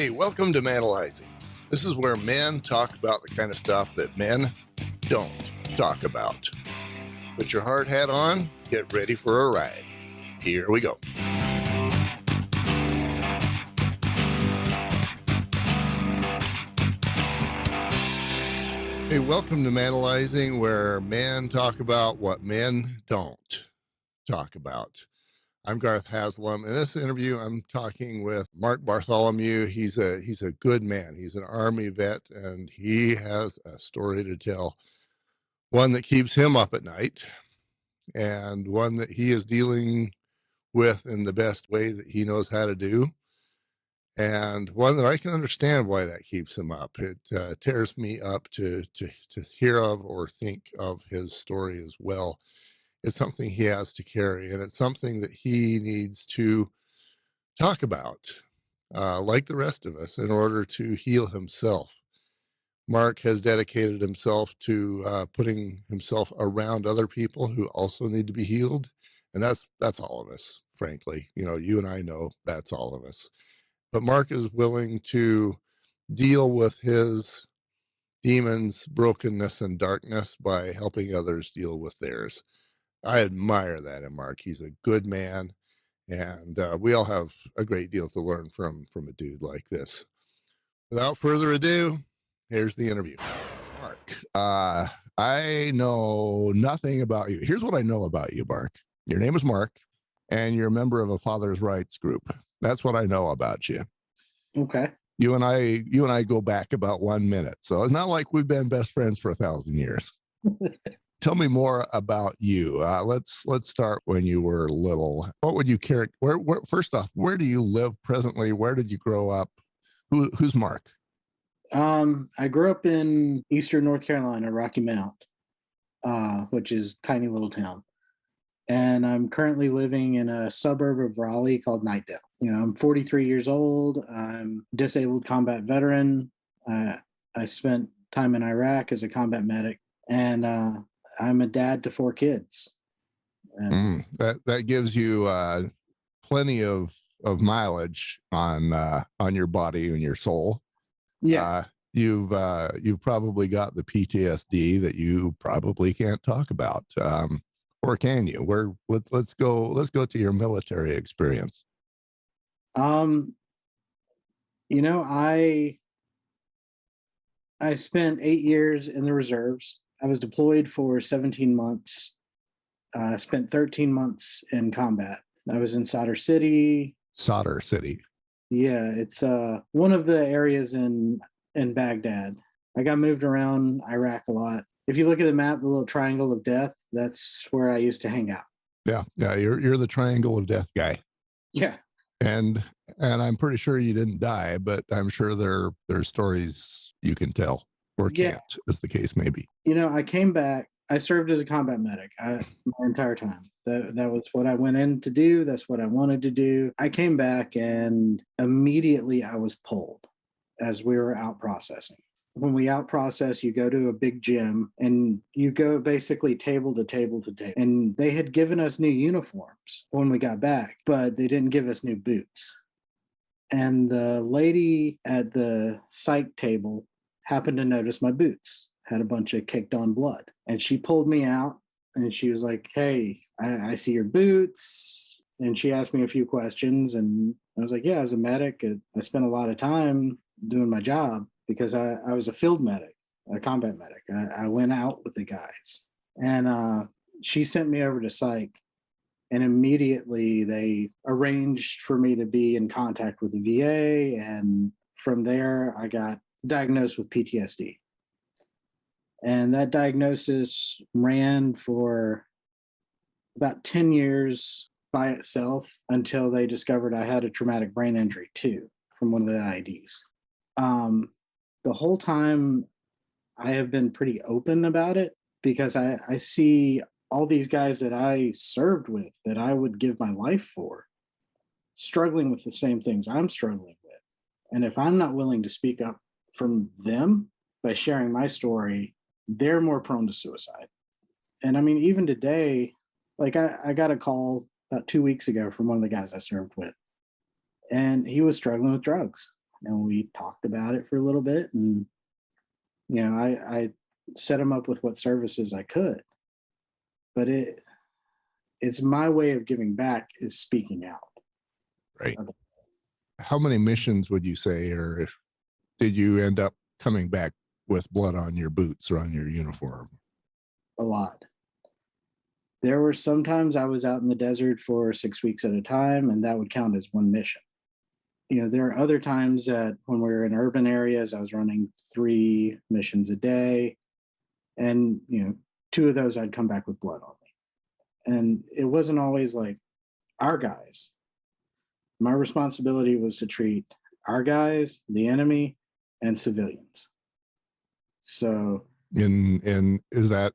Hey, welcome to Manalizing. This is where men talk about the kind of stuff that men don't talk about. Put your hard hat on, get ready for a ride. Here we go. Hey, welcome to Manalizing, where men talk about what men don't talk about. I'm Garth Haslam. In this interview, I'm talking with Mark Bartholomew. He's a good man. He's an Army vet, and he has a story to tell, one that keeps him up at night, and one that he is dealing with in the best way that he knows how to do, and one that I can understand why that keeps him up. It tears me up to hear of or think of his story as well. It's something he has to carry, and it's something that he needs to talk about, like the rest of us, in order to heal himself. Mark has dedicated himself to putting himself around other people who also need to be healed, and that's all of us, frankly. You know, you and I know that's all of us. But Mark is willing to deal with his demons, brokenness, and darkness by helping others deal with theirs. I admire that in Mark. He's a good man, and we all have a great deal to learn from a dude like this. Without further ado, here's the interview. Mark, I know nothing about you. Here's what I know about you, Mark. Your name is Mark, and you're a member of a father's rights group. That's what I know about you. Okay. You and I go back about 1 minute, so it's not like we've been best friends for 1,000 years. Tell me more about you. Let's start when you were little. What would you care? Where first off, where do you live presently? Where did you grow up? Who's Mark? I grew up in eastern North Carolina, Rocky Mount, which is a tiny little town. And I'm currently living in a suburb of Raleigh called Knightdale. You know, I'm 43 years old. I'm a disabled combat veteran. I spent time in Iraq as a combat medic, and I'm a dad to 4 kids. That gives you plenty of mileage on your body and your soul. Yeah. You've probably got the PTSD that you probably can't talk about, or can you? Let's go to your military experience. You know, I spent 8 years in the reserves. I was deployed for 17 months. Spent 13 months in combat. I was in Sadr City. Sadr City. Yeah, it's one of the areas in Baghdad. I got moved around Iraq a lot. If you look at the map, the little triangle of death, that's where I used to hang out. Yeah, you're the triangle of death guy. Yeah. And I'm pretty sure you didn't die, but I'm sure there's stories you can tell or can't, as the case may be. You know, I came back. I served as a combat medic my entire time. That was what I went in to do. That's what I wanted to do. I came back and immediately I was pulled as we were out processing. When we out process, you go to a big gym and you go basically table to table to table. And they had given us new uniforms when we got back, but they didn't give us new boots. And the lady at the psych table happened to notice my boots had a bunch of caked on blood. And she pulled me out and she was like, "Hey, I see your boots." And she asked me a few questions. And I was like, "Yeah, as a medic, I spent a lot of time doing my job because I was a field medic, a combat medic. I went out with the guys." And she sent me over to psych. And immediately they arranged for me to be in contact with the VA. And from there, I got diagnosed with PTSD. And that diagnosis ran for about 10 years by itself until they discovered I had a traumatic brain injury too from one of the IEDs. The whole time I have been pretty open about it because I see all these guys that I served with that I would give my life for struggling with the same things I'm struggling with. And if I'm not willing to speak up from them by sharing my story, they're more prone to suicide. And I mean, even today, like I got a call about 2 weeks ago from one of the guys I served with, and he was struggling with drugs. and we talked about it for a little bit, and I set him up with what services I could. But it's my way of giving back is speaking out. Right. How many missions would you say, or did you end up coming back with blood on your boots or on your uniform? A lot. There were sometimes I was out in the desert for 6 weeks at a time, and that would count as one mission. There are other times that when we were in urban areas, I was running 3 missions a day, and 2 of those I'd come back with blood on me. And it wasn't always like our guys. My responsibility was to treat our guys, the enemy, and civilians. So And is that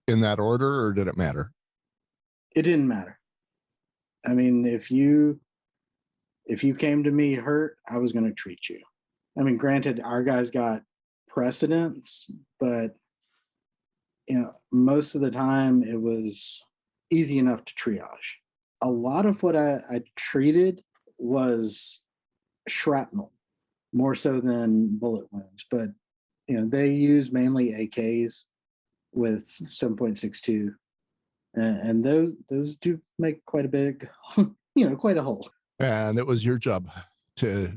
in that order, or did it matter? it didn't matter. I mean, if you came to me hurt, I was going to treat you. I mean, granted, our guys got precedence, but most of the time it was easy enough to triage. A lot of what I treated was shrapnel, more so than bullet wounds. But they use mainly AKs with 7.62, and those do make quite a big, quite a hole. And it was your job to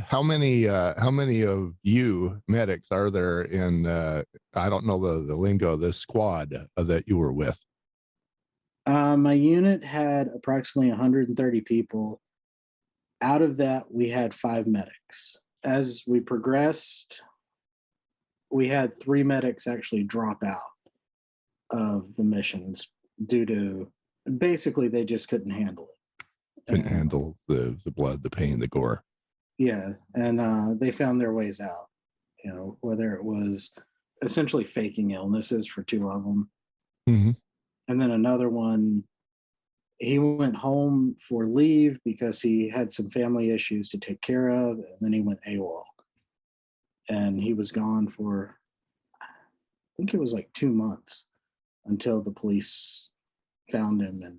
how many of you medics are there in I don't know the lingo, the squad that you were with? My unit had approximately 130 people. Out of that, we had 5 medics. As we progressed, we had 3 medics actually drop out of the missions due to basically they just couldn't handle it. Couldn't handle the blood, the pain, the gore. Yeah, and they found their ways out. Whether it was essentially faking illnesses for 2 of them, Mm-hmm. and then another one, he went home for leave because he had some family issues to take care of, and then he went AWOL, and he was gone for, I think it was like 2 months until the police found him, and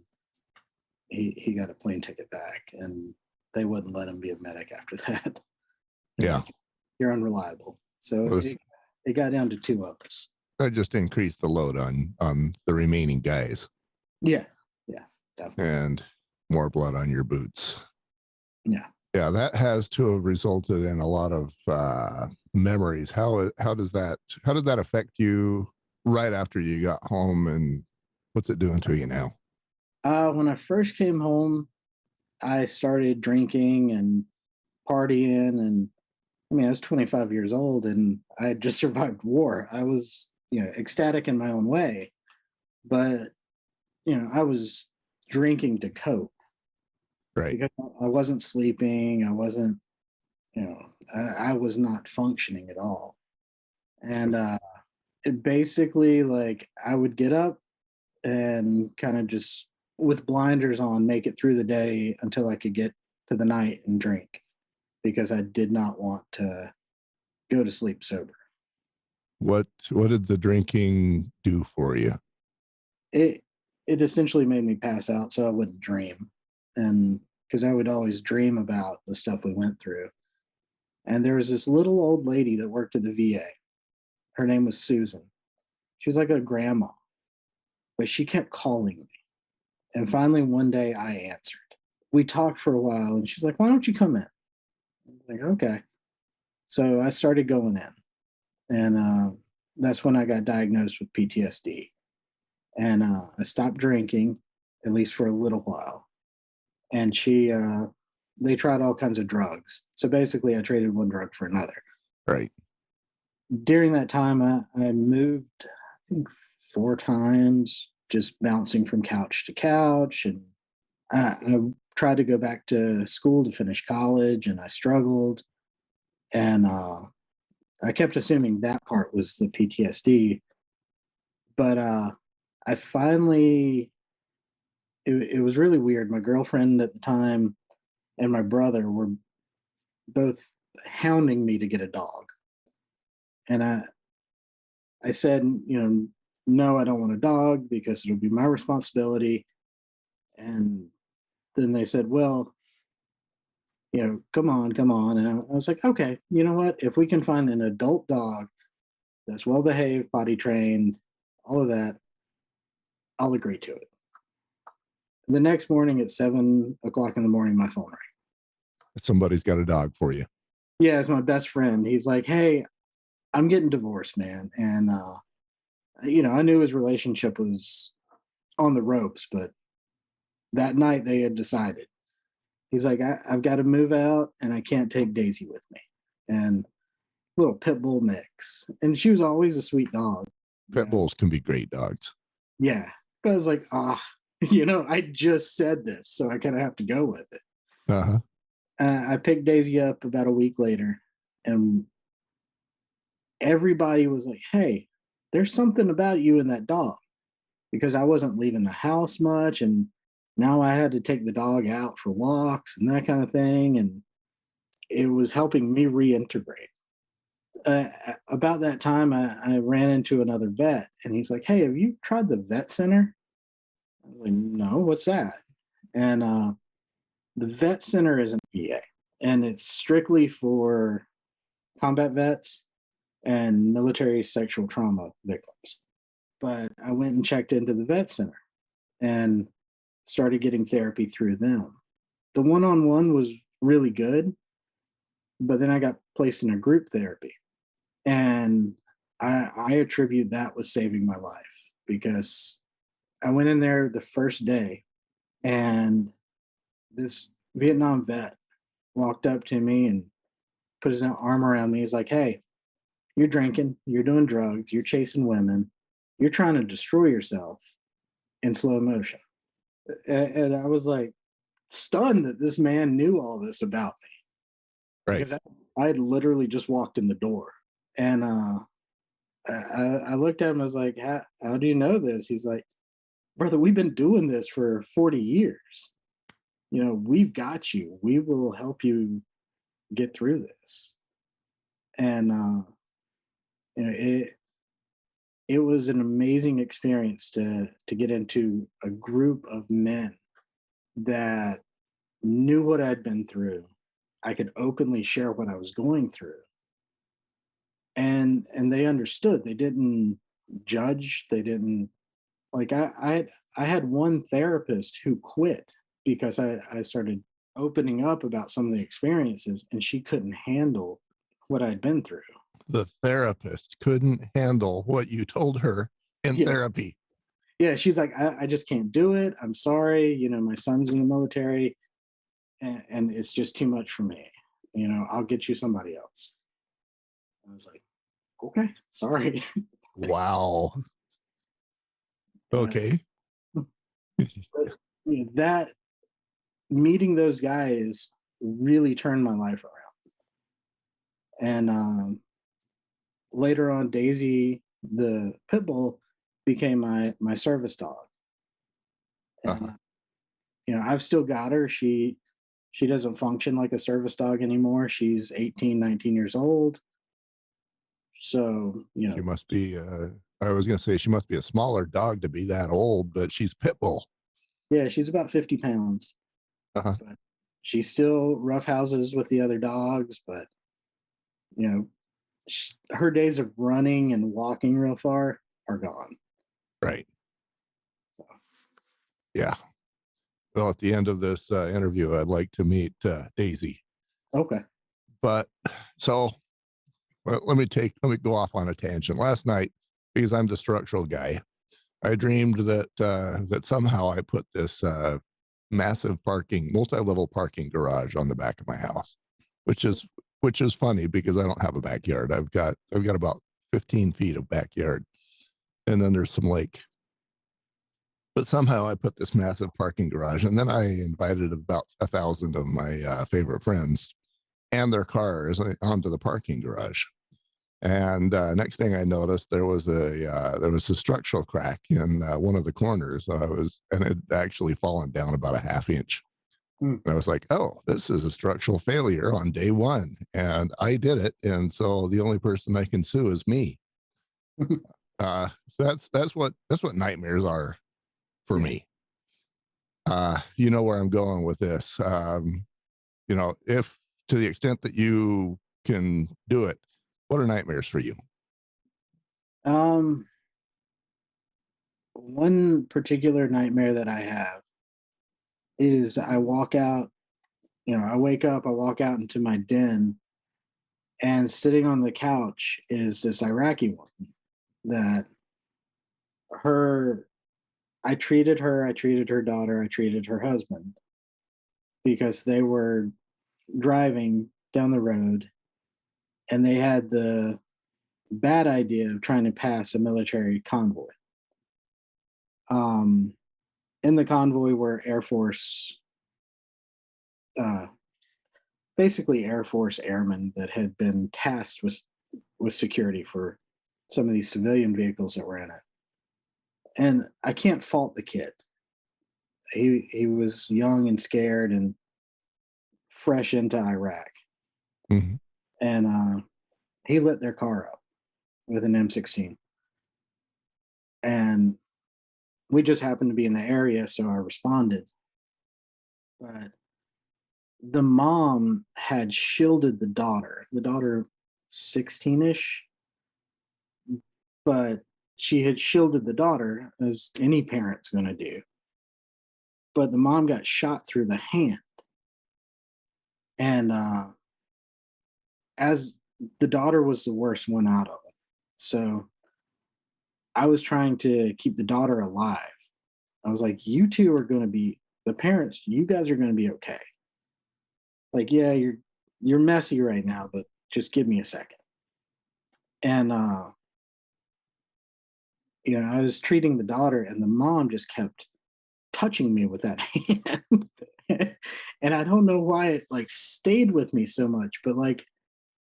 he got a plane ticket back, and they wouldn't let him be a medic after that. Yeah. You're unreliable. So it got down to 2 of us. That just increased the load on the remaining guys. Yeah, definitely. And more blood on your boots. Yeah. Yeah, that has to have resulted in a lot of memories. How did that affect you right after you got home, and what's it doing to you now? When I first came home, I started drinking and partying, and I mean, I was 25 years old and I had just survived war. I was, ecstatic in my own way, but I was drinking to cope. Right. Because I wasn't sleeping. I wasn't, I was not functioning at all. And it basically, like, I would get up and kind of just with blinders on, make it through the day until I could get to the night and drink because I did not want to go to sleep sober. What did the drinking do for you? It essentially made me pass out so I wouldn't dream. And because I would always dream about the stuff we went through. And there was this little old lady that worked at the VA. Her name was Susan. She was like a grandma, but she kept calling me. And finally, one day I answered. We talked for a while, and she's like, "Why don't you come in?" I was like, "Okay." So I started going in, and that's when I got diagnosed with PTSD. And I stopped drinking, at least for a little while. And they tried all kinds of drugs. So basically, I traded one drug for another. Right. During that time, I moved, I think, 4 times, just bouncing from couch to couch. And I tried to go back to school to finish college, and I struggled. And I kept assuming that part was the PTSD. But I finally, it was really weird. My girlfriend at the time and my brother were both hounding me to get a dog. And I said, no, I don't want a dog because it'll be my responsibility. And then they said, well, come on, come on. And I was like, okay, you know what? If we can find an adult dog that's well behaved, potty trained, all of that, I'll agree to it. The next morning at 7 o'clock in the morning, my phone rang. Somebody's got a dog for you. Yeah, it's my best friend. He's like, hey, I'm getting divorced, man. And, I knew his relationship was on the ropes, but that night they had decided. He's like, I've got to move out and I can't take Daisy with me. And little pit bull mix. And she was always a sweet dog. Pit bulls can be great dogs. Yeah. But I was like, I just said this, so I kind of have to go with it. Uh-huh. I picked Daisy up about a week later, and everybody was like, hey, there's something about you and that dog, because I wasn't leaving the house much. And now I had to take the dog out for walks and that kind of thing. And it was helping me reintegrate. About that time, I ran into another vet, and he's like, hey, have you tried the vet center? I was like, no, what's that? And the vet center is an VA, and it's strictly for combat vets and military sexual trauma victims. But I went and checked into the vet center and started getting therapy through them. The one on one was really good, but then I got placed in a group therapy. And I attribute that with saving my life, because I went in there the first day, and this Vietnam vet walked up to me and put his arm around me. He's like, hey, you're drinking, you're doing drugs, you're chasing women, you're trying to destroy yourself in slow motion. And I was like stunned that this man knew all this about me, Right. because I had literally just walked in the door. And I looked at him, I was like, how do you know this? He's like, brother, we've been doing this for 40 years. We've got you. We will help you get through this. And it was an amazing experience to get into a group of men that knew what I'd been through. I could openly share what I was going through. And they understood. They didn't judge. They didn't, like, I had one therapist who quit because I started opening up about some of the experiences, and she couldn't handle what I'd been through. The therapist couldn't handle what you told her in Yeah. therapy. Yeah, she's like, I just can't do it. I'm sorry. My son's in the military, and it's just too much for me. I'll get you somebody else. I was like, okay, sorry. Wow. uh, Okay. but, that meeting those guys really turned my life around. And later on, Daisy, the pit bull, became my service dog. And Uh-huh. I've still got her. She doesn't function like a service dog anymore. She's 18, 19 years old. So, She must be I was gonna say she must be a smaller dog to be that old, but she's pit bull. yeah, she's about 50 pounds. Uh-huh. But she still roughhouses with the other dogs. But, you know, her days of running and walking real far are gone. Right. So, Yeah. Well, at the end of this interview, I'd like to meet Daisy. okay. But so let me go off on a tangent. Last night, because I'm the structural guy, I dreamed that somehow I put this massive multi-level parking garage on the back of my house, which is funny because I don't have a backyard. I've got about 15 feet of backyard, and then there's some lake. But somehow I put this massive parking garage, and then I invited about 1,000 of my favorite friends and their cars onto the parking garage. And next thing I noticed, there was a structural crack in one of the corners. And it had actually fallen down about a half inch. Mm. And I was like, "Oh, this is a structural failure on day one," and I did it. And so the only person I can sue is me. Uh, that's what nightmares are for Yeah. me. You know where I'm going with this. if to the extent that you can do it, what are nightmares for you? Um, One particular nightmare that I have is I walk out, I wake up, I walk out into my den, and sitting on the couch is this Iraqi woman that her I treated her daughter, I treated her husband because they were driving down the road and they had the bad idea of trying to pass a military convoy. Um, in the convoy were Air Force, uh, basically Air Force airmen that had been tasked with security for some of these civilian vehicles that were in it. And I can't fault the kid. He was young and scared and fresh into Iraq, Mhm. and he lit their car up with an M16. And we just happened to be in the area, so I responded. But the mom had shielded the daughter 16ish, but she had shielded the daughter as any parent's going to do. But the mom got shot through the hand. And as the daughter was the worst one out of it. So I was trying to keep the daughter alive. I was like, you two are going to be the parents, you guys are going to be okay. Like, yeah, you're messy right now, but just give me a second. And I was treating the daughter and the mom just kept touching me with that hand. And I don't know why it like stayed with me so much, but like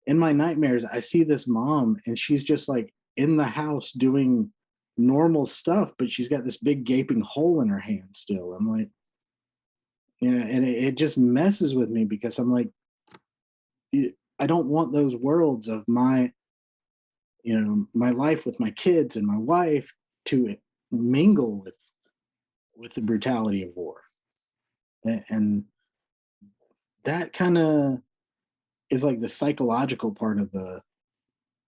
in my nightmares, I see this mom and she's just like in the house doing normal stuff, but she's got this big gaping hole in her hand still. I'm like, and it just messes with me because I'm like, I don't want those worlds of my life with my kids and my wife to mingle with the brutality of war. And that kind of is like the psychological part of the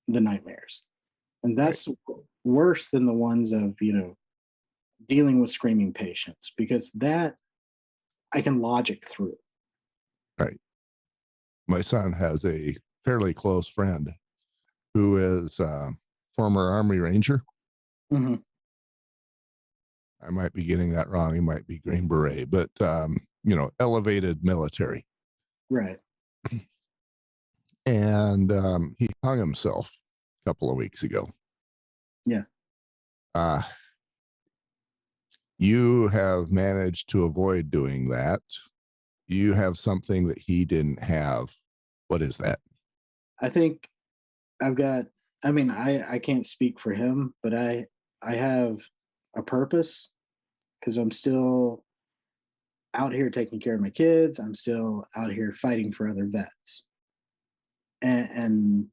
nightmares. And Right, that's worse than the ones of, dealing with screaming patients because that I can logic through. right. My son has a fairly close friend who is former Army Ranger. Mhm. I might be getting that wrong. He might be Green Beret, but elevated military. Right. And he hung himself a couple of weeks ago. Yeah. Uh, you have managed to avoid doing that. You have something that he didn't have. What is that? I think I've got I mean, I can't speak for him, but I have a purpose because I'm still out here taking care of my kids. I'm still out here fighting for other vets. And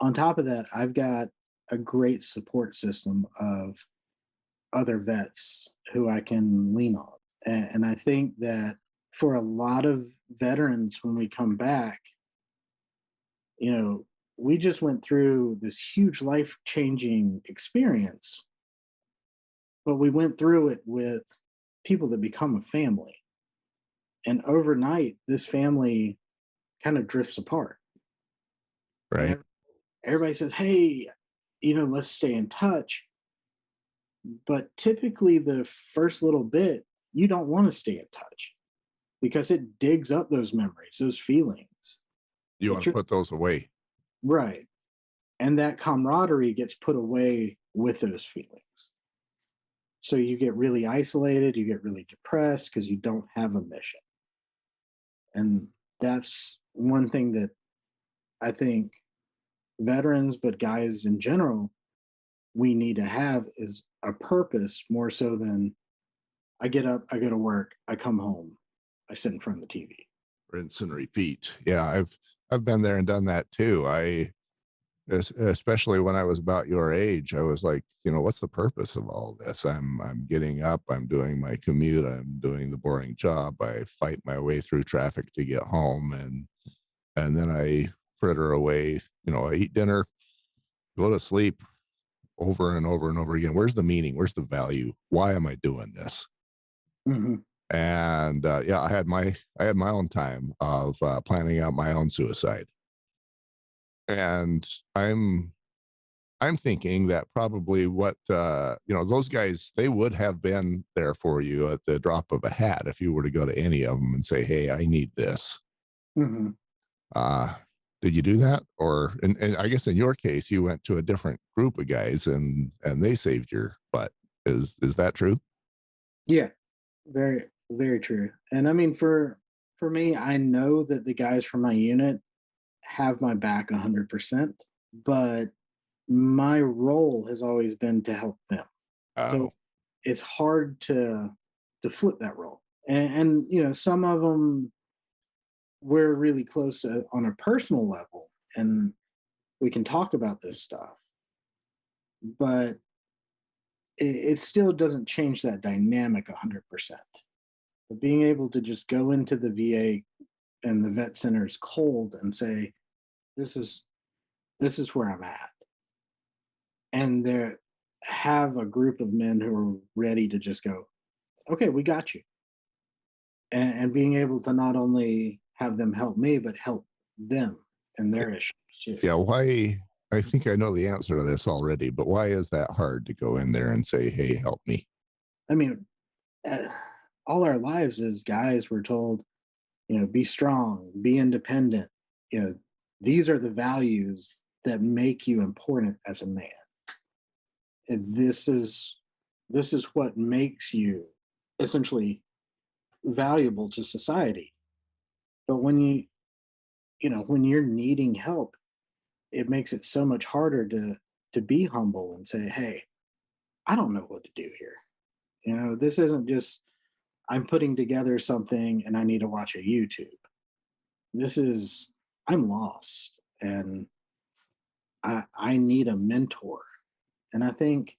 on top of that, I've got a great support system of other vets who I can lean on. And I think that for a lot of veterans, when we come back, you know, we just went through this huge life changing experience, but we went through it with people that become a family. And overnight, this family kind of drifts apart. And Right. everybody says, hey, let's stay in touch. But typically, the first little bit, you don't want to stay in touch because it digs up those memories, those feelings You that want to you're put those away. right. And that camaraderie gets put away with those feelings. So you get really isolated, you get really depressed because you don't have a mission. And that's one thing that I think veterans, but guys in general, we need to have is a purpose more so than I get up, I go to work, I come home, I sit in front of the TV. Rinse and repeat. Yeah, I've been there and done that too. Especially when I was about your age, I was like, what's the purpose of all this? I'm getting up, I'm doing my commute, I'm doing the boring job, I fight my way through traffic to get home, and then I fritter away. I eat dinner, go to sleep over and over and over again. Where's the meaning? Where's the value? Why am I doing this? Hmm. And yeah, I had my own time of planning out my own suicide, and I'm thinking that probably what those guys, they would have been there for you at the drop of a hat if you were to go to any of them and say, "Hey, I need this." Hmm. Uh, did you do that, or and I guess in your case, you went to a different group of guys and they saved your butt? Is that true? Yeah, very, very true. And I mean, for me, I know that the guys from my unit have my back 100%, but my role has always been to help them. So Oh, it's hard to flip that role. And some of them we're really close on a personal level, and we can talk about this stuff. But it still doesn't change that dynamic 100%. But being able to just go into the VA and the vet centers cold and say, "This is this is where I'm at," and there have a group of men who are ready to just go, "Okay, we got you," and being able to not only have them help me, but help them and yeah. their issues too. Yeah, why? I think I know the answer to this already, but why is that hard to go in there and say, "Hey, help me"? I mean, uh, all our lives as guys, we're told, be strong, be independent. You know, these are the values that make you important as a man. And this is what makes you essentially valuable to society. But when you're needing help, it makes it so much harder to be humble and say, "Hey, I don't know what to do here." This isn't just I'm putting together something and I need to watch a YouTube. This is I'm lost and I need a mentor. And I think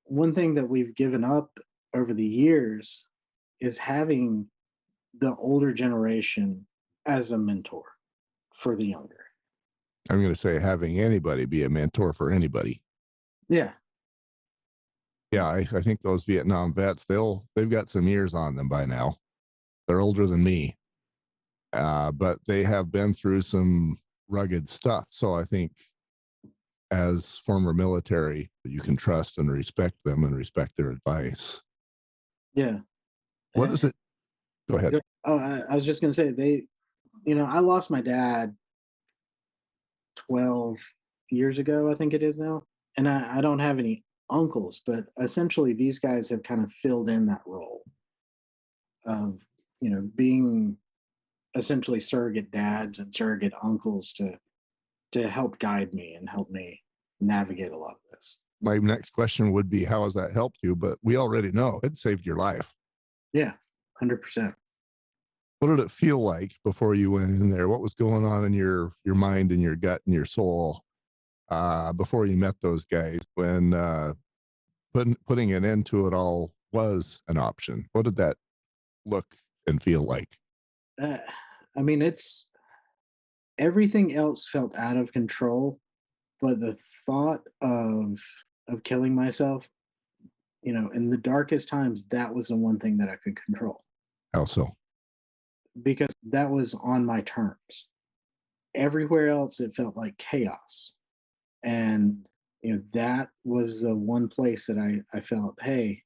one thing that we've given up over the years is having the older generation as a mentor for the younger. I'm going to say having anybody be a mentor for anybody. Yeah. Yeah, I think those Vietnam vets, they've got some years on them by now. They're older than me, but they have been through some rugged stuff. So I think as former military, you can trust and respect them and respect their advice. Yeah. What And, is it? Go ahead. I was just gonna say I lost my dad 12 years ago, I think it is now. And I don't have any uncles, but essentially these guys have kind of filled in that role of, being essentially surrogate dads and surrogate uncles to help guide me and help me navigate a lot of this. My next question would be, how has that helped you? But we already know it saved your life. Yeah, 100%. What did it feel like before you went in there? What was going on in your mind and your gut and your soul before you met those guys when putting an end to it all was an option? What did that look and feel like? Uh, I mean, it's everything else felt out of control, but the thought of killing myself, in the darkest times, that was the one thing that I could control How so? because that was on my terms. Everywhere else, it felt like chaos. And, that was the one place that I felt, hey,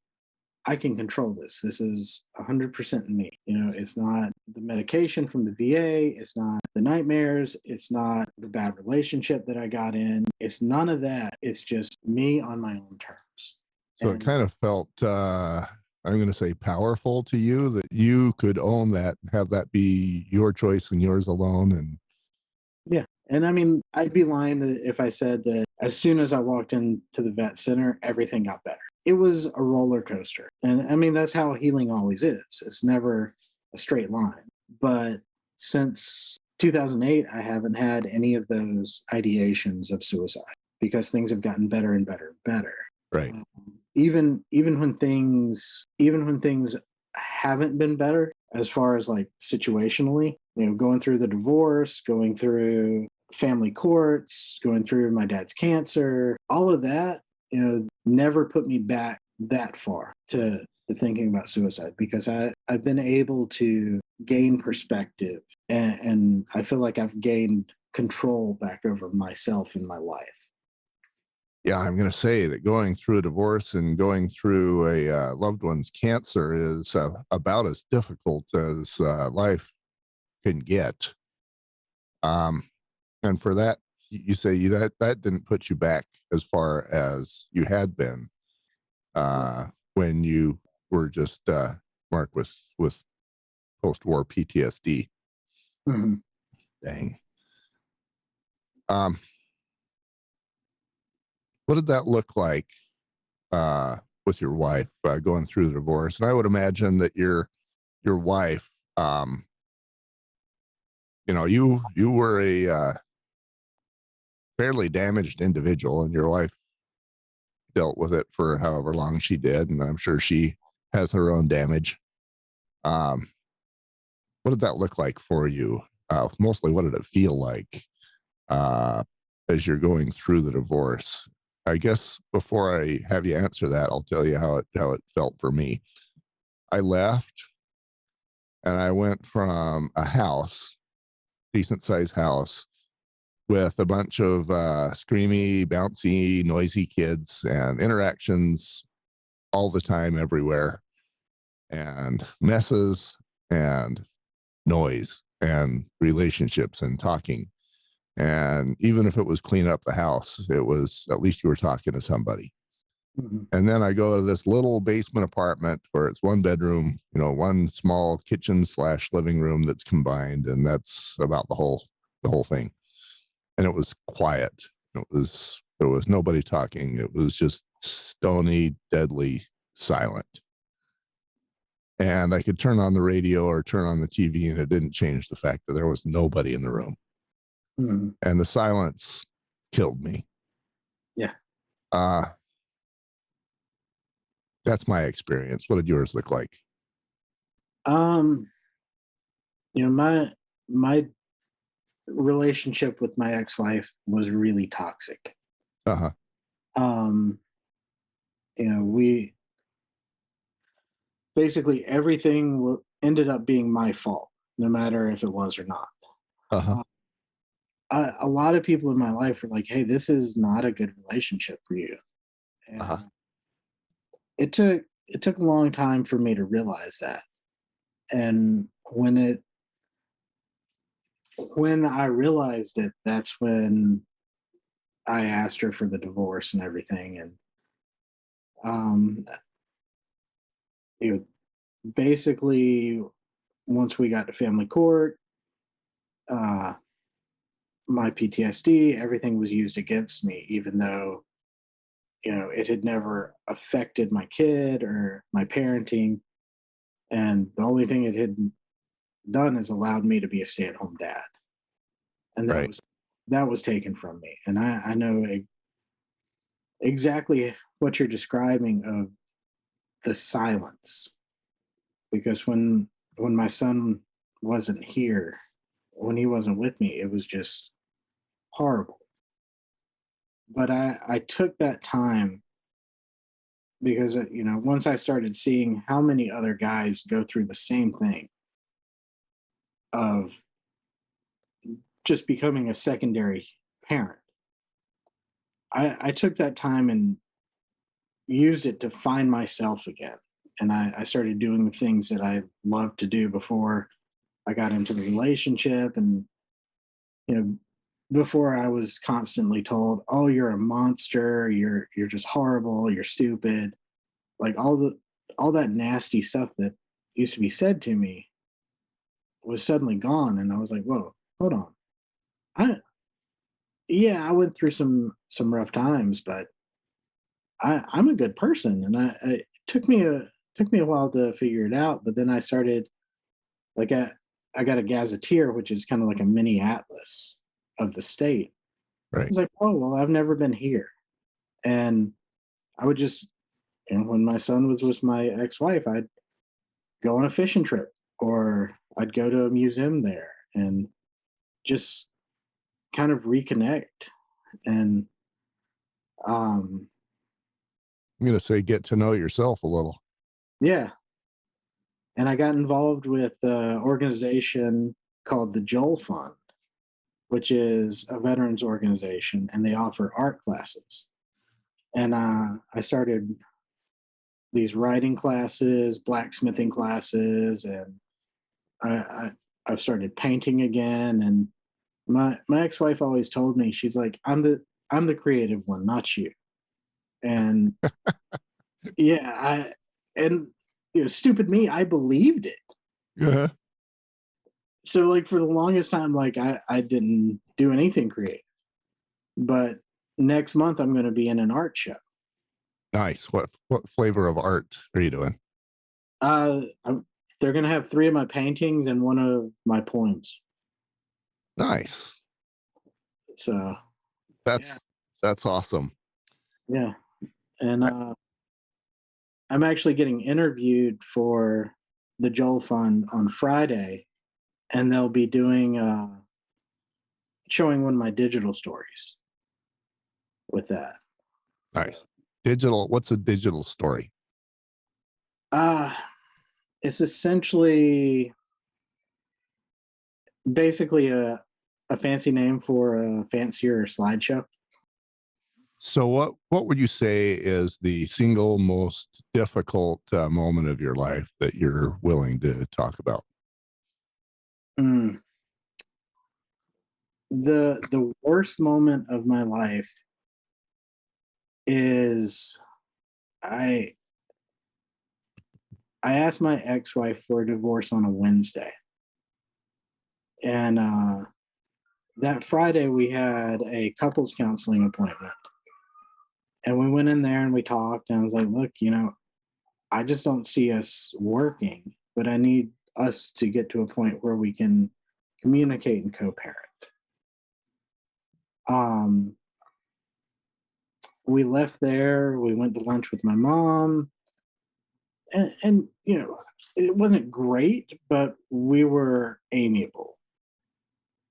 I can control this. This is 100% me. It's not the medication from the VA. It's not the nightmares. It's not the bad relationship that I got in. It's none of that. It's just me on my own terms. So it And kind of felt, I'm going to say, powerful to you that you could own that, have that be your choice and yours alone. And yeah. And I mean, I'd be lying if I said that as soon as I walked into the vet center, everything got better. It was a roller coaster. And I mean, that's how healing always is. It's never a straight line. But since 2008, I haven't had any of those ideations of suicide because things have gotten better and better and better. Right. Even when things haven't been better as far as like situationally, going through the divorce, going through family courts, going through my dad's cancer, all of that, never put me back that far to thinking about suicide because I've been able to gain perspective and I feel like I've gained control back over myself in my life. Yeah, I'm going to say that going through a divorce and going through a loved one's cancer is about as difficult as life can get. Um, and for that, you say that didn't put you back as far as you had been when you were just marked with post-war PTSD. Mhm. Dang. Um, what did that look like with your wife going through the divorce? And I would imagine that your wife, you were a fairly damaged individual, and your wife dealt with it for however long she did, and I'm sure she has her own damage. Um, what did that look like for you? Mostly, what did it feel like uh, as you're going through the divorce? I guess before I have you answer that, I'll tell you how it felt for me. I left and I went from a house, decent sized house, with a bunch of screamy, bouncy, noisy kids and interactions all the time, everywhere, and messes and noise and relationships and talking. And even if it was clean up the house, it was at least you were talking to somebody. Mhm. And then I go to this little basement apartment where it's one bedroom, one small kitchen slash living room that's combined, and that's about the whole thing. And it was quiet. There was nobody talking. It was just stony, deadly silent. And I could turn on the radio or turn on the TV, and it didn't change the fact that there was nobody in the room. Mhm. And the silence killed me. Yeah. Uh, that's my experience. What did yours look like? Um, my relationship with my ex-wife was really toxic. Uh huh. Um, we basically everything ended up being my fault, no matter if it was or not. Uh huh. Uh, a lot of people in my life were like, "Hey, this is not a good relationship for you," Uh huh. and it took a long time for me to realize that. And when I realized it, that's when I asked her for the divorce and everything. And um, you know, basically, once we got to family court, uh, my PTSD, everything was used against me, even though it had never affected my kid or my parenting. And the only thing it had done is allowed me to be a stay-at-home dad, and that Right. was taken from me. And I know exactly what you're describing of the silence, because when my son wasn't here, when he wasn't with me, it was just horrible. But I took that time because once I started seeing how many other guys go through the same thing of just becoming a secondary parent, I took that time and used it to find myself again. And I started doing the things that I loved to do before I got into the relationship. And you know before I was constantly told, "Oh, you're a monster, you're just horrible, you're stupid," like all that nasty stuff that used to be said to me was suddenly gone. And I was like, "Whoa, hold on. I Yeah, I went through some rough times, but I'm a good person." And it took me a while to figure it out, but then I started, like, I got a gazetteer, which is kind of like a mini atlas of the state. I Right. was like, oh, well, I've never been here. And I would just, when my son was with my ex-wife, I'd go on a fishing trip or I'd go to a museum there and just kind of reconnect. And um, I'm going to say get to know yourself a little. yeah, and I got involved with an organization called the Joel Fund, which is a veterans organization, and they offer art classes. And I started these writing classes, blacksmithing classes, and I, I I've started painting again. And my ex wife always told me, she's like, I'm the creative one, not you. And yeah, and stupid me, I believed it. Yeah. So like for the longest time, like I didn't do anything creative. But next month I'm going to be in an art show. Nice. What flavor of art are you doing? They're going to have three of my paintings and one of my poems. Nice. So yeah, That's awesome. yeah, and I, I'm actually getting interviewed for the Joel Fund on Friday, and they'll be doing showing one of my digital stories with that. So, nice. Digital. What's a digital story? uh it's essentially basically a fancy name for a fancier slideshow. So what would you say is the single most difficult moment of your life that you're willing to talk about? Mm. The worst moment of my life is I I asked my ex-wife for a divorce on a Wednesday. And that Friday we had a couples counseling appointment. And we went in there and we talked and I was like, look, I just don't see us working, but I need us to get to a point where we can communicate and co-parent. Um, we left there, we went to lunch with my mom, and it wasn't great, but we were amiable.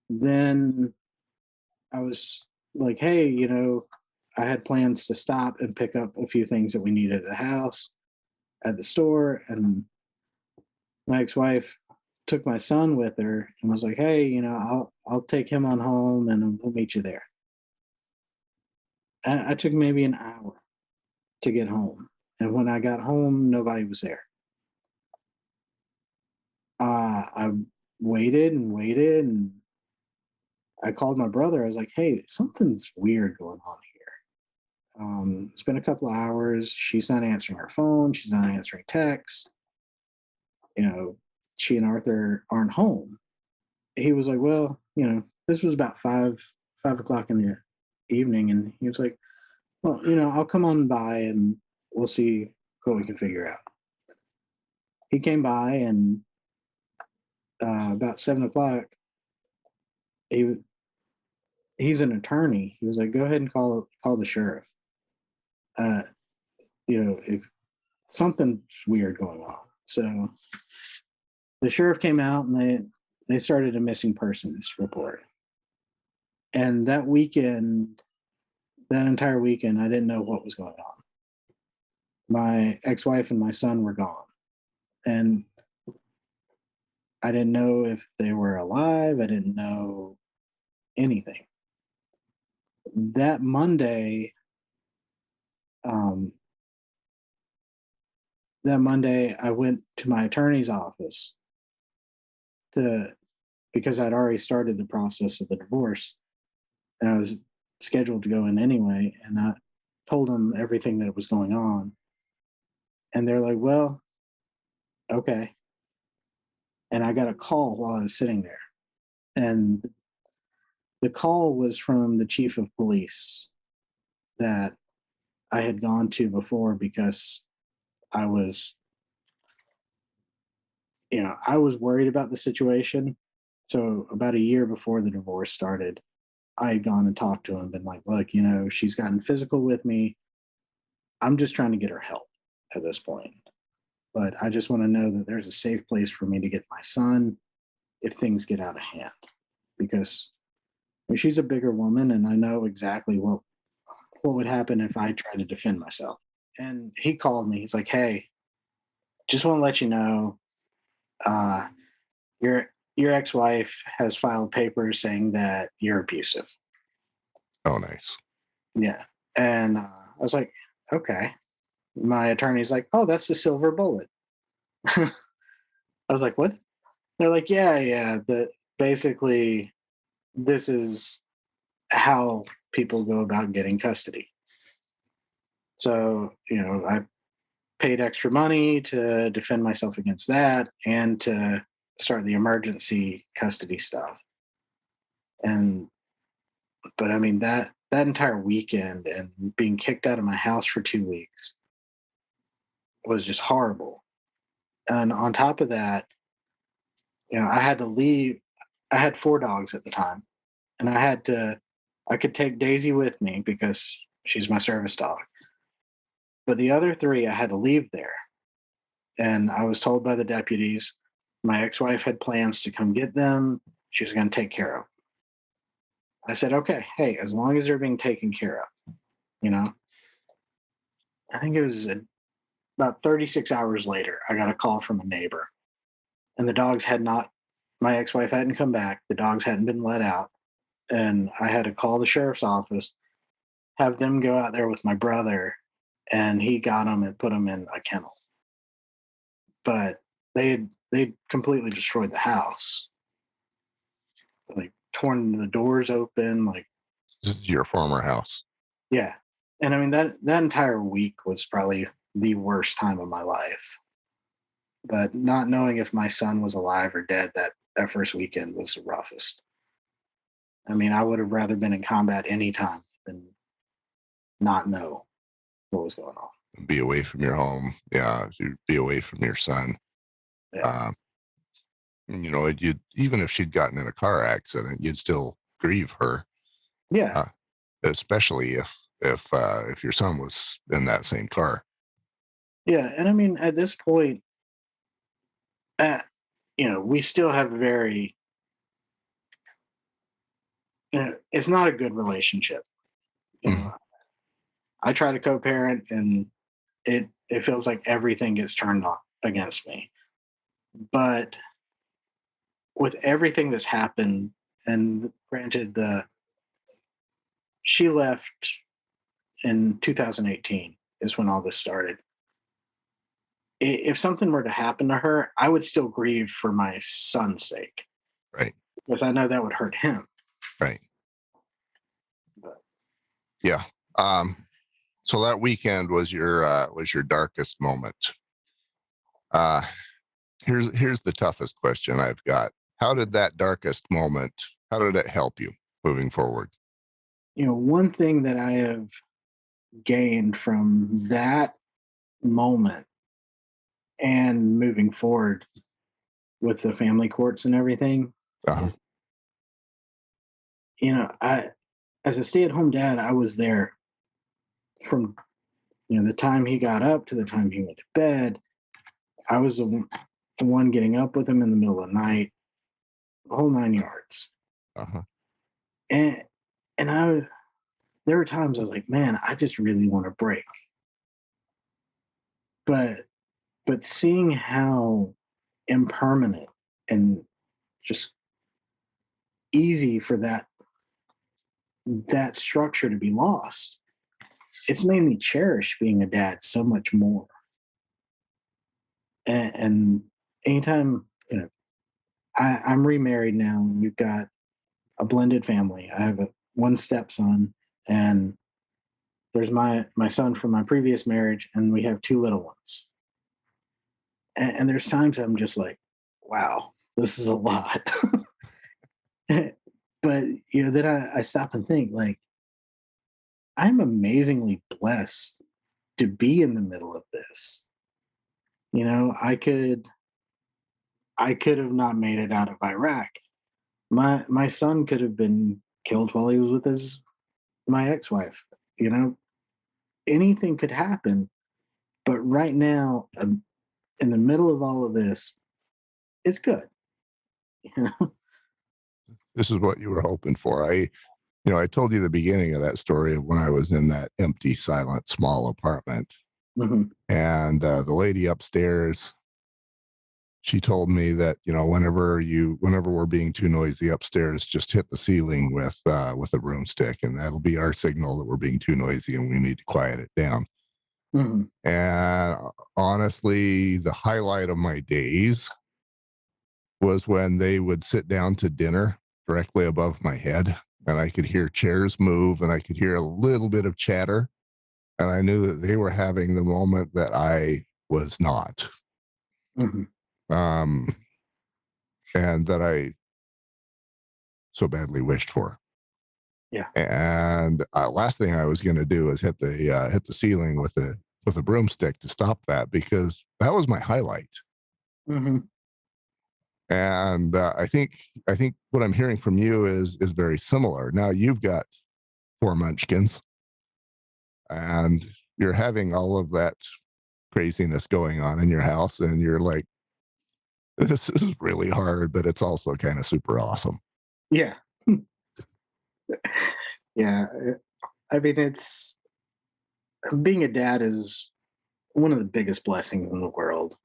Then I was like, hey, I had plans to stop and pick up a few things that we needed at the house at the store. And my ex-wife took my son with her and was like, hey, I'll take him on home and we'll meet you there. I took maybe an hour to get home. And when I got home, nobody was there. I waited and waited, and I called my brother. I was like, hey, something's weird going on here. It's been a couple of hours. She's not answering her phone. She's not answering texts. She and Arthur aren't home. He was like, well, this was about 5 o'clock in the evening. And he was like, well, I'll come on by and we'll see what we can figure out. He came by and about 7 o'clock, he he's an attorney. He was like, go ahead and call the sheriff. Uh, if something's weird going on. So the sheriff came out and they started a missing persons report. And that entire weekend, I didn't know what was going on. My ex-wife and my son were gone, and I didn't know if they were alive. I didn't know anything. That Monday, um, I went to my attorney's office to because I'd already started the process of the divorce, and I was scheduled to go in anyway. And I told them everything that was going on, and they're like, "Well, okay." And I got a call while I was sitting there, and the call was from the chief of police that I had gone to before because I was I was worried about the situation. So about a year before the divorce started, I had gone and talked to him, been like, look, she's gotten physical with me. I'm just trying to get her help at this point. But I just want to know that there's a safe place for me to get my son if things get out of hand. Because she's a bigger woman and I know exactly what would happen if I tried to defend myself. And he called me. He's like, hey, just want to let you know, uh, your ex-wife has filed papers saying that you're abusive. Oh, nice. Yeah. And I was like, okay. My attorney's like, oh, that's the silver bullet. I was like, what? They're like, yeah, yeah. That basically this is how people go about getting custody. So, I paid extra money to defend myself against that and to start the emergency custody stuff. And but I mean that entire weekend and being kicked out of my house for 2 weeks was just horrible. And on top of that, I had to leave. I had 4 dogs at the time, and I could take Daisy with me because she's my service dog. But the other 3 I had to leave there. And I was told by the deputies my ex-wife had plans to come get them. She was going to take care of 'em. I said, "Okay, hey, as long as they're being taken care of." You know? I think it was about 36 hours later, I got a call from a neighbor, and the dogs had not my ex-wife hadn't come back, the dogs hadn't been let out, and I had to call the sheriff's office, have them go out there with my brother, and he got them and put them in a kennel. But they completely destroyed the house, like torn the doors open, like This is your former house. yeah. And I mean that entire week was probably the worst time of my life. But not knowing if my son was alive or dead that first weekend was the roughest. I mean, I would have rather been in combat anytime than not know what was going on. Be away from your home. Yeah, you'd be away from your son. Yeah. Um, you even if she'd gotten in a car accident, you'd still grieve her, Yeah. uh, especially if your son was in that same car. Yeah. And I mean, at this point, uh, we still have a very, it's not a good relationship. You know, Mhm. I try to co-parent, and it feels like everything gets turned on against me. But with everything that's happened, and granted, the she left in 2018 is when all this started. If something were to happen to her, I would still grieve for my son's sake Right, because I know that would hurt him. right, But yeah. Um, so that weekend was your darkest moment. Uh, here's the toughest question I've got. How did that darkest moment? How did it help you moving forward? one thing that I have gained from that moment and moving forward with the family courts and everything Uh-huh. is, I as a stay-at-home dad, I was there from the time he got up to the time he went to bed. I was the one getting up with him in the middle of the night, the whole 9 yards. Uh-huh. And there were times I was like, man, I just really want to break. But seeing how impermanent and just easy for that structure to be lost, it's made me cherish being a dad so much more. And anytime, I'm remarried now, and we've got a blended family. I have one stepson, and there's my son from my previous marriage, and we have 2 little ones. And there's times I'm just like, wow, this is a lot. But then I stop and think like I'm amazingly blessed to be in the middle of this. I could I could have not made it out of Iraq. My son could have been killed while he was with his my ex-wife. You know, anything could happen. But right now, in the middle of all of this, it's good. You know. This is what you were hoping for. I told you the beginning of that story of when I was in that empty, silent, small apartment, Mhm. and the lady upstairs, she told me that whenever we're being too noisy upstairs, just hit the ceiling with a broomstick, and that'll be our signal that we're being too noisy and we need to quiet it down. Mhm. And honestly, the highlight of my days was when they would sit down to dinner directly above my head, and I could hear chairs move and I could hear a little bit of chatter, and I knew that they were having the moment that I was not. Mhm. Um, and that I so badly wished for. Yeah. And last thing I was going to do is hit the ceiling with a broomstick to stop that, because that was my highlight. Mhm. And I think what I'm hearing from you is very similar. Now you've got four munchkins, and you're having all of that craziness going on in your house, and you're like, this is really hard, but it's also kind of super awesome. Yeah. Yeah. I mean, it's being a dad is one of the biggest blessings in the world.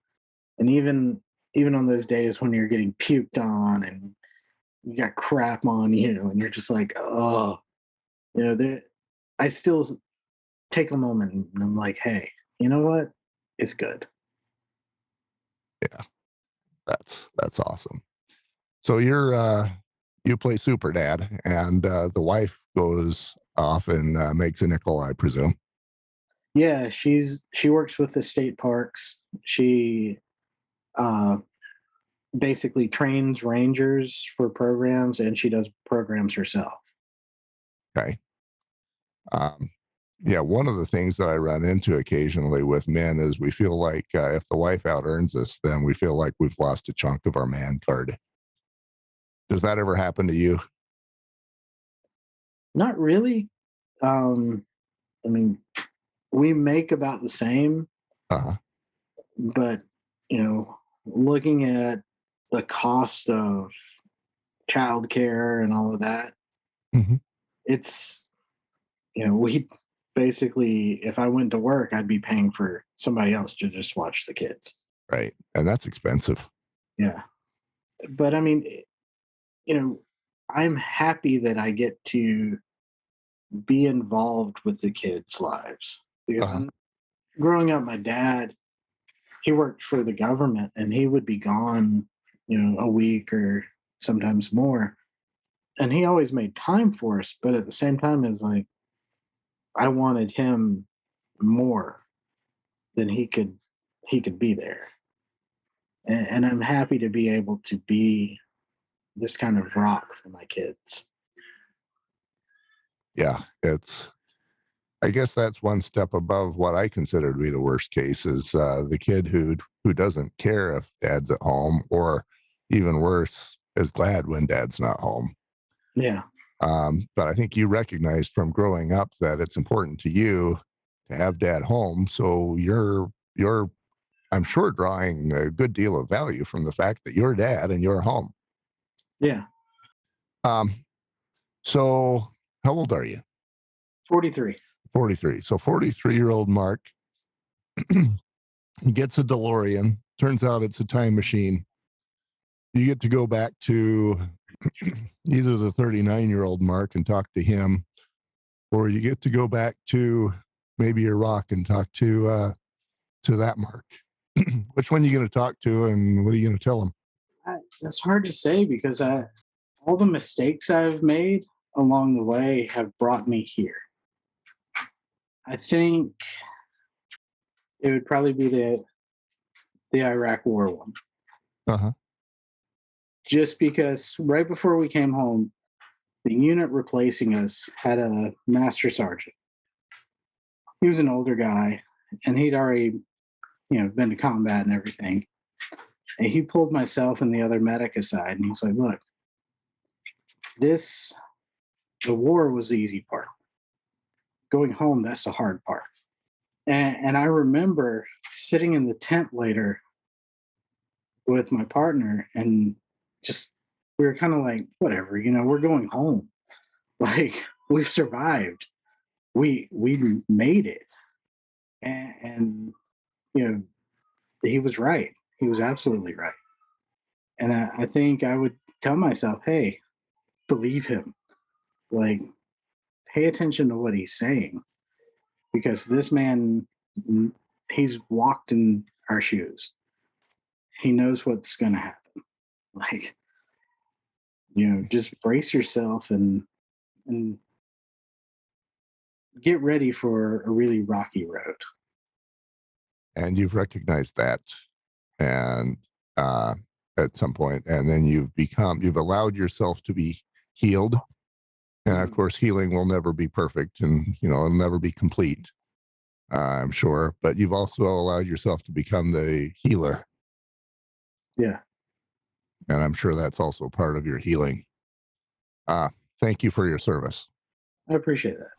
And even on those days when you're getting puked on and you got crap on you and you're just like, oh, there I still take a moment and I'm like, hey, you know what? It's good. Yeah, that's awesome. So you play super dad, and the wife goes off and makes a nickel, I presume. Yeah, she works with the state parks. She uh basically trains rangers for programs and she does programs herself. Okay. Um, yeah, one of the things that I run into occasionally with men is we feel like if the wife out earns us, then we feel like we've lost a chunk of our man card. Does that ever happen to you? Not really. Um I mean, we make about the same, Uh-huh. but looking at the cost of childcare and all of that, Hmm. it's we basically, if I went to work, I'd be paying for somebody else to just watch the kids. Right. And that's expensive. Yeah. But I mean, you know, I'm happy that I get to be involved with the kids' lives because Uh-huh. growing up, my dad, he worked for the government and he would be gone, a week or sometimes more. And he always made time for us, but at the same time, it was like I wanted him more than he could be there. And I'm happy to be able to be this kind of rock for my kids. Yeah. I guess that's one step above what I consider to be the worst case is the kid who doesn't care if dad's at home, or even worse, is glad when dad's not home. Yeah. But I think you recognized from growing up that it's important to you to have dad home. So you're I'm sure drawing a good deal of value from the fact that you're dad and you're home. Yeah. Um, so how old are you? 43. 43. So 43-year-old Mark gets a DeLorean. Turns out it's a time machine. You get to go back to either the 39-year-old Mark and talk to him, or you get to go back to maybe Iraq and talk to that Mark. Which one are you going to talk to, and what are you going to tell him? It's hard to say because all the mistakes I've made along the way have brought me here. I think it would probably be the Iraq War one, Uh-huh. just because right before we came home, the unit replacing us had a master sergeant. He was an older guy, and he'd already been to combat and everything. And he pulled myself and the other medic aside, and he was like, "Look, this the war was the easy part. Going home, that's the hard part." And I remember sitting in the tent later with my partner, and just we were kind of like, whatever, we're going home. Like, we've survived. We made it. And you know, he was right. He was absolutely right. And I think I would tell myself, hey, believe him. Like, pay attention to what he's saying, because this man, he's walked in our shoes. He knows what's going to happen. Like, just brace yourself and get ready for a really rocky road. And you've recognized that, and uh, at some point, and then you've allowed yourself to be healed. And of course, healing will never be perfect, and it'll never be complete. I'm sure, but you've also allowed yourself to become the healer, Yeah, and I'm sure that's also part of your healing. Thank you for your service. I appreciate that.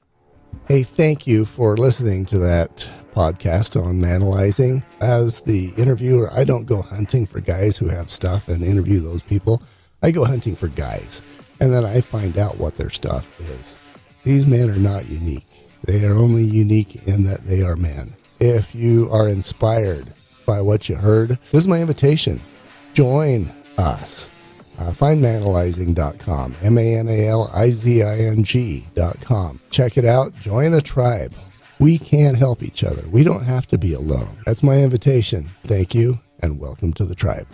Hey, thank you for listening to that podcast on Manalizing. As the interviewer, I don't go hunting for guys who have stuff and interview those people. I go hunting for guys, and then I find out what their stuff is. These men are not unique. They are only unique in that they are men. If you are inspired by what you heard, this is my invitation. Join us. Find Manalizing.com, Manalizing.com. Check it out. Join a tribe. We can help each other. We don't have to be alone. That's my invitation. Thank you, and welcome to the tribe.